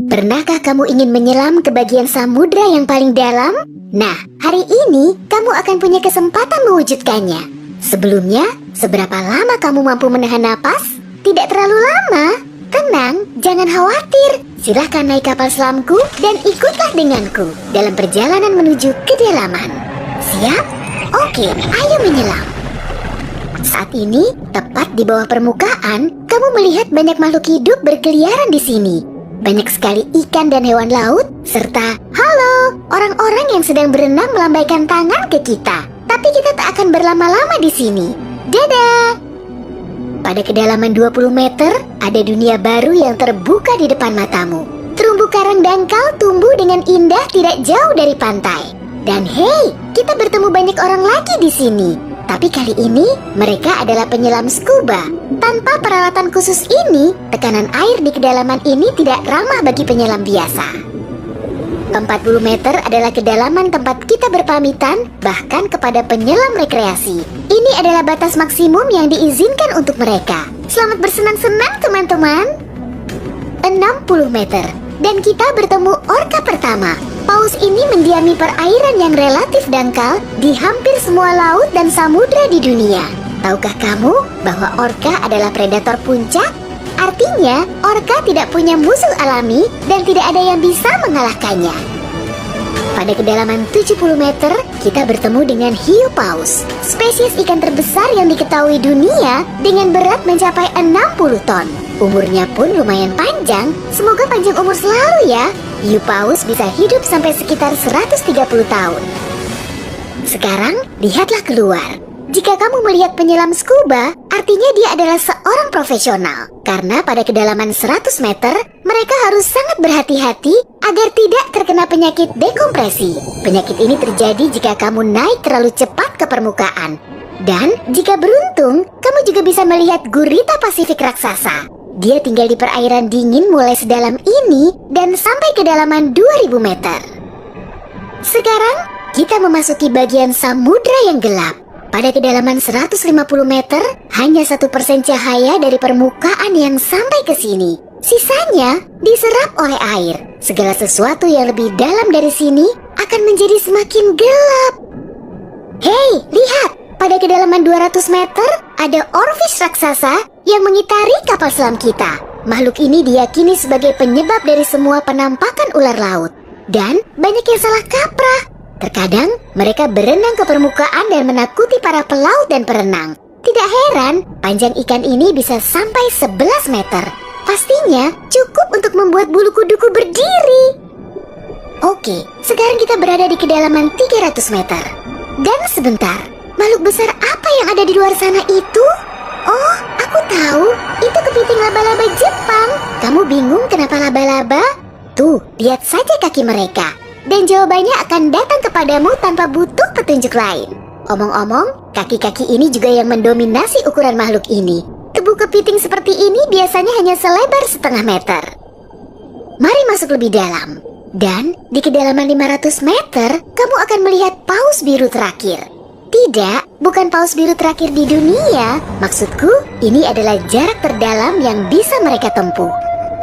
Pernahkah kamu ingin menyelam ke bagian samudra yang paling dalam? Nah, hari ini kamu akan punya kesempatan mewujudkannya. Sebelumnya, seberapa lama kamu mampu menahan napas? Tidak terlalu lama. Tenang, jangan khawatir. Silahkan naik kapal selamku dan ikutlah denganku dalam perjalanan menuju kedalaman. Siap? Oke, ayo menyelam. Saat ini, tepat di bawah permukaan, kamu melihat banyak makhluk hidup berkeliaran di sini. Banyak sekali ikan dan hewan laut, serta halo, orang-orang yang sedang berenang melambaikan tangan ke kita. Tapi kita tak akan berlama-lama di sini. Dadah! Pada kedalaman 20 meter, ada dunia baru yang terbuka di depan matamu. Terumbu karang dangkal tumbuh dengan indah tidak jauh dari pantai. Dan hei, kita bertemu banyak orang lagi di sini. Tapi kali ini, mereka adalah penyelam scuba. Tanpa peralatan khusus ini, tekanan air di kedalaman ini tidak ramah bagi penyelam biasa. 40 meter adalah kedalaman tempat kita berpamitan, bahkan kepada penyelam rekreasi. Ini adalah batas maksimum yang diizinkan untuk mereka. Selamat bersenang-senang, teman-teman. 60 meter, dan kita bertemu orca pertama. Paus ini mendiami perairan yang relatif dangkal di hampir semua laut dan samudra di dunia. Tahukah kamu bahwa orca adalah predator puncak? Artinya, orca tidak punya musuh alami dan tidak ada yang bisa mengalahkannya. Pada kedalaman 70 meter, kita bertemu dengan hiu paus, spesies ikan terbesar yang diketahui dunia dengan berat mencapai 60 ton. Umurnya pun lumayan panjang, semoga panjang umur selalu ya. Hiu paus bisa hidup sampai sekitar 130 tahun. Sekarang, lihatlah keluar. Jika kamu melihat penyelam scuba, artinya dia adalah seorang profesional. Karena pada kedalaman 100 meter, mereka harus sangat berhati-hati agar tidak terkena penyakit dekompresi. Penyakit ini terjadi jika kamu naik terlalu cepat ke permukaan. Dan jika beruntung, kamu juga bisa melihat gurita Pasifik raksasa. Dia tinggal di perairan dingin mulai sedalam ini dan sampai kedalaman 2000 meter. Sekarang, kita memasuki bagian samudra yang gelap. Pada kedalaman 150 meter, hanya 1% cahaya dari permukaan yang sampai ke sini. Sisanya diserap oleh air. Segala sesuatu yang lebih dalam dari sini akan menjadi semakin gelap. Hei, lihat! Pada kedalaman 200 meter, ada oarfish raksasa yang mengitari kapal selam kita. Makhluk ini diyakini sebagai penyebab dari semua penampakan ular laut. Dan banyak yang salah kaprah. Terkadang, mereka berenang ke permukaan dan menakuti para pelaut dan perenang. Tidak heran, panjang ikan ini bisa sampai 11 meter. Pastinya cukup untuk membuat bulu kuduku berdiri. Oke, sekarang kita berada di kedalaman 300 meter. Dan sebentar, makhluk besar apa yang ada di luar sana itu? Oh, aku tahu, itu kepiting laba-laba Jepang. Kamu bingung kenapa laba-laba? Tuh, lihat saja kaki mereka. Dan jawabannya akan datang kepadamu tanpa butuh petunjuk lain. Omong-omong, kaki-kaki ini juga yang mendominasi ukuran makhluk ini. Tubuh kepiting seperti ini biasanya hanya selebar setengah meter. Mari masuk lebih dalam. Dan di kedalaman 500 meter, kamu akan melihat paus biru terakhir. Tidak, bukan paus biru terakhir di dunia. Maksudku, ini adalah jarak terdalam yang bisa mereka tempuh.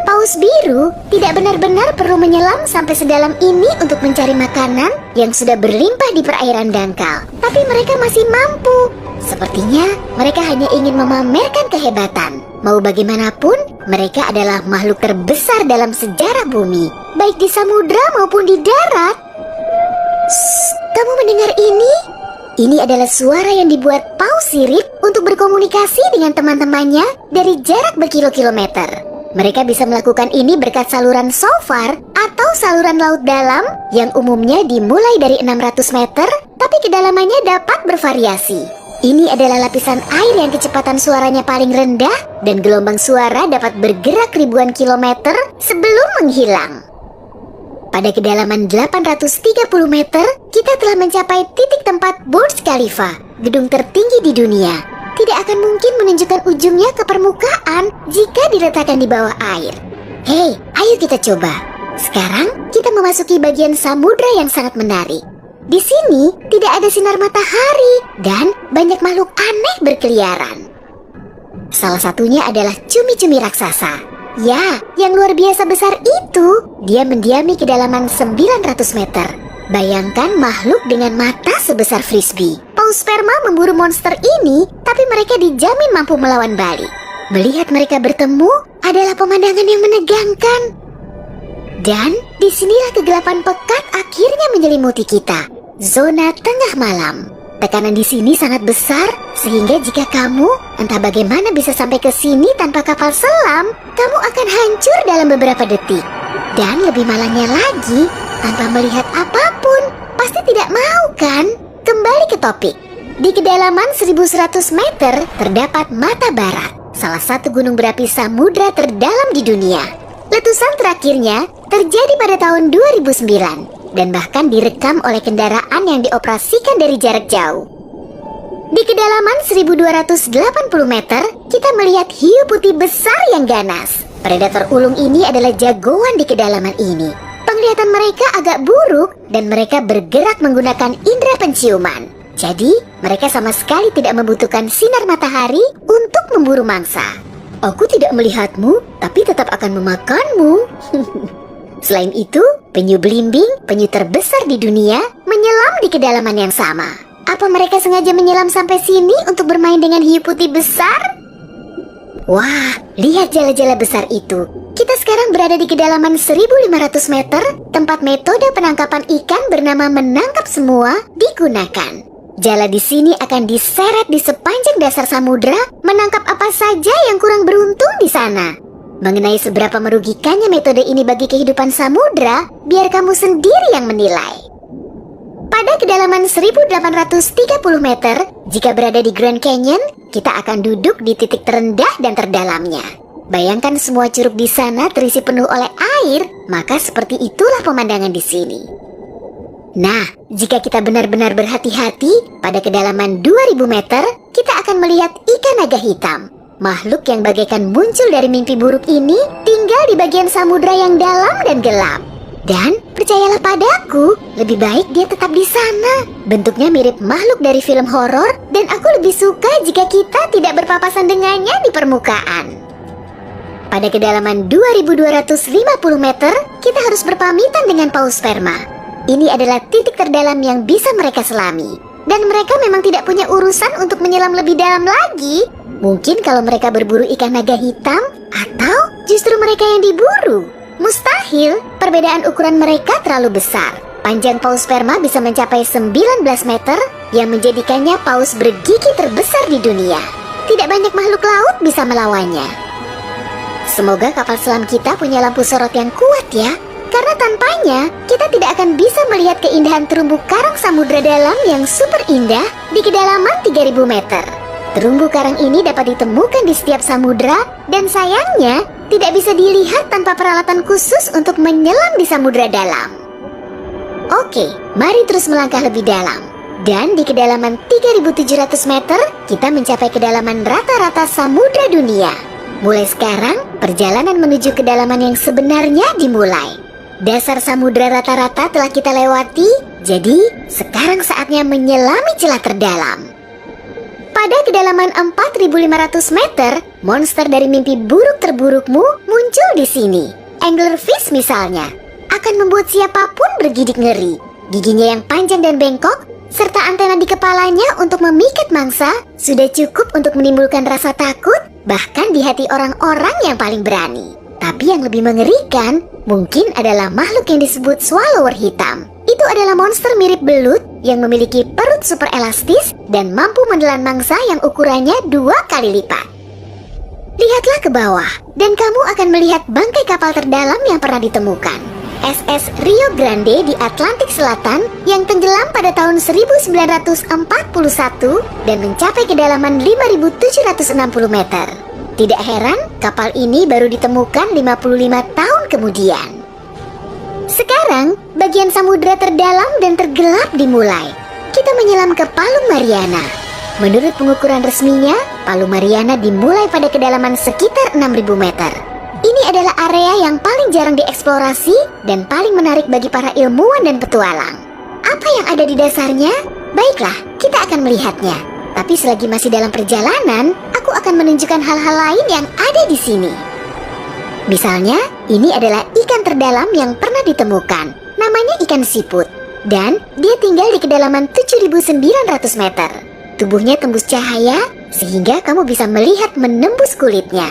Paus biru tidak benar-benar perlu menyelam sampai sedalam ini untuk mencari makanan yang sudah berlimpah di perairan dangkal. Tapi mereka masih mampu. Sepertinya mereka hanya ingin memamerkan kehebatan. Mau bagaimanapun, mereka adalah makhluk terbesar dalam sejarah bumi, baik di samudra maupun di darat. Shh, kamu mendengar ini? Ini adalah suara yang dibuat paus sirip untuk berkomunikasi dengan teman-temannya dari jarak berkilo-kilometer. Mereka bisa melakukan ini berkat saluran SOFAR atau saluran laut dalam yang umumnya dimulai dari 600 meter, tapi kedalamannya dapat bervariasi. Ini adalah lapisan air yang kecepatan suaranya paling rendah dan gelombang suara dapat bergerak ribuan kilometer sebelum menghilang. Pada kedalaman 830 meter, kita telah mencapai titik tempat Burj Khalifa, gedung tertinggi di dunia. Tidak akan mungkin menunjukkan ujungnya ke permukaan jika diletakkan di bawah air. Hei, ayo kita coba. Sekarang kita memasuki bagian samudra yang sangat menarik. Di sini tidak ada sinar matahari dan banyak makhluk aneh berkeliaran. Salah satunya adalah cumi-cumi raksasa. Ya, yang luar biasa besar itu. Dia mendiami kedalaman 900 meter. Bayangkan makhluk dengan mata sebesar frisbee. Paus sperma memburu monster ini, tapi mereka dijamin mampu melawan balik. Melihat mereka bertemu adalah pemandangan yang menegangkan. Dan disinilah kegelapan pekat akhirnya menyelimuti kita. Zona tengah malam. Tekanan di sini sangat besar, sehingga jika kamu entah bagaimana bisa sampai ke sini tanpa kapal selam, kamu akan hancur dalam beberapa detik. Dan lebih malangnya lagi, tanpa melihat apapun, pasti tidak mau kan? Kembali ke topik. Di kedalaman 1100 meter terdapat Mata Barat, salah satu gunung berapi samudra terdalam di dunia. Letusan terakhirnya terjadi pada tahun 2009 dan bahkan direkam oleh kendaraan yang dioperasikan dari jarak jauh. Di kedalaman 1280 meter, kita melihat hiu putih besar yang ganas. Predator ulung ini adalah jagoan di kedalaman ini. Penglihatan mereka agak buruk dan mereka bergerak menggunakan indera penciuman. Jadi, mereka sama sekali tidak membutuhkan sinar matahari untuk memburu mangsa. Aku tidak melihatmu, tapi tetap akan memakanmu. Selain itu, penyu belimbing, penyu terbesar di dunia, menyelam di kedalaman yang sama. Apa mereka sengaja menyelam sampai sini untuk bermain dengan hiu putih besar? Wah, lihat jala-jala besar itu. Kita sekarang berada di kedalaman 1500 meter, tempat metode penangkapan ikan bernama menangkap semua digunakan. Jala di sini akan diseret di sepanjang dasar samudra, menangkap apa saja yang kurang beruntung di sana. Mengenai seberapa merugikannya metode ini bagi kehidupan samudra, biar kamu sendiri yang menilai. Pada kedalaman 1830 meter, jika berada di Grand Canyon, kita akan duduk di titik terendah dan terdalamnya. Bayangkan semua curug di sana terisi penuh oleh air, maka seperti itulah pemandangan di sini. Nah, jika kita benar-benar berhati-hati, pada kedalaman 2000 meter, kita akan melihat ikan naga hitam. Makhluk yang bagaikan muncul dari mimpi buruk ini tinggal di bagian samudra yang dalam dan gelap. Dan percayalah padaku, lebih baik dia tetap di sana. Bentuknya mirip makhluk dari film horor dan aku lebih suka jika kita tidak berpapasan dengannya di permukaan. Pada kedalaman 2250 meter, kita harus berpamitan dengan paus sperma. Ini adalah titik terdalam yang bisa mereka selami. Dan mereka memang tidak punya urusan untuk menyelam lebih dalam lagi. Mungkin kalau mereka berburu ikan naga hitam, atau justru mereka yang diburu. Mustahil, perbedaan ukuran mereka terlalu besar. Panjang paus sperma bisa mencapai 19 meter, yang menjadikannya paus bergigi terbesar di dunia. Tidak banyak makhluk laut bisa melawannya. Semoga kapal selam kita punya lampu sorot yang kuat ya. Karena tanpanya, kita tidak akan bisa melihat keindahan terumbu karang samudra dalam yang super indah di kedalaman 3000 meter. Terumbu karang ini dapat ditemukan di setiap samudra dan sayangnya tidak bisa dilihat tanpa peralatan khusus untuk menyelam di samudra dalam. Oke, mari terus melangkah lebih dalam. Dan di kedalaman 3700 meter, kita mencapai kedalaman rata-rata samudra dunia. Mulai sekarang, perjalanan menuju kedalaman yang sebenarnya dimulai. Dasar samudra rata-rata telah kita lewati, jadi sekarang saatnya menyelami celah terdalam. Pada kedalaman 4500 meter, monster dari mimpi buruk terburukmu muncul di sini. Anglerfish misalnya, akan membuat siapapun bergidik ngeri. Giginya yang panjang dan bengkok, serta antena di kepalanya untuk memikat mangsa, sudah cukup untuk menimbulkan rasa takut, bahkan di hati orang-orang yang paling berani. Tapi yang lebih mengerikan, mungkin adalah makhluk yang disebut swallower hitam. Itu adalah monster mirip belut yang memiliki perut super elastis dan mampu menelan mangsa yang ukurannya 2 kali lipat. Lihatlah ke bawah, dan kamu akan melihat bangkai kapal terdalam yang pernah ditemukan. SS Rio Grande di Atlantik Selatan yang tenggelam pada tahun 1941 dan mencapai kedalaman 5.760 meter. Tidak heran, kapal ini baru ditemukan 55 tahun kemudian. Sekarang, bagian samudra terdalam dan tergelap dimulai. Kita menyelam ke Palung Mariana. Menurut pengukuran resminya, Palung Mariana dimulai pada kedalaman sekitar 6.000 meter. Ini adalah area yang paling jarang dieksplorasi dan paling menarik bagi para ilmuwan dan petualang. Apa yang ada di dasarnya? Baiklah, kita akan melihatnya. Tapi selagi masih dalam perjalanan, aku akan menunjukkan hal-hal lain yang ada di sini. Misalnya, ini adalah ikan terdalam yang pernah ditemukan. Namanya ikan siput. Dan dia tinggal di kedalaman 7.900 meter. Tubuhnya tembus cahaya sehingga kamu bisa melihat menembus kulitnya.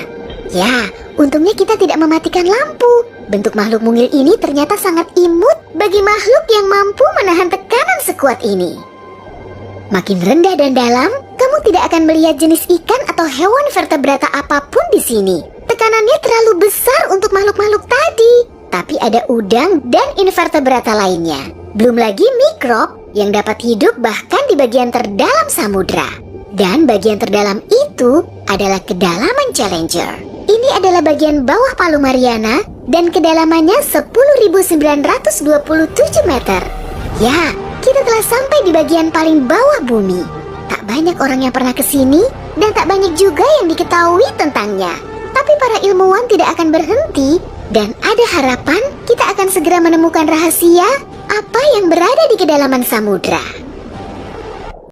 Ya, untungnya kita tidak mematikan lampu. Bentuk makhluk mungil ini ternyata sangat imut bagi makhluk yang mampu menahan tekanan sekuat ini. Makin rendah dan dalam, kamu tidak akan melihat jenis ikan atau hewan vertebrata apapun di sini. Tekanannya terlalu besar untuk makhluk-makhluk tadi. Tapi ada udang dan invertebrata lainnya. Belum lagi mikrob yang dapat hidup bahkan di bagian terdalam samudra. Dan bagian terdalam itu adalah kedalaman Challenger. Ini adalah bagian bawah Palu Mariana dan kedalamannya 10.927 meter. Ya, kita telah sampai di bagian paling bawah bumi. Tak banyak orang yang pernah ke sini dan tak banyak juga yang diketahui tentangnya. Tapi para ilmuwan tidak akan berhenti dan ada harapan kita akan segera menemukan rahasia apa yang berada di kedalaman samudra.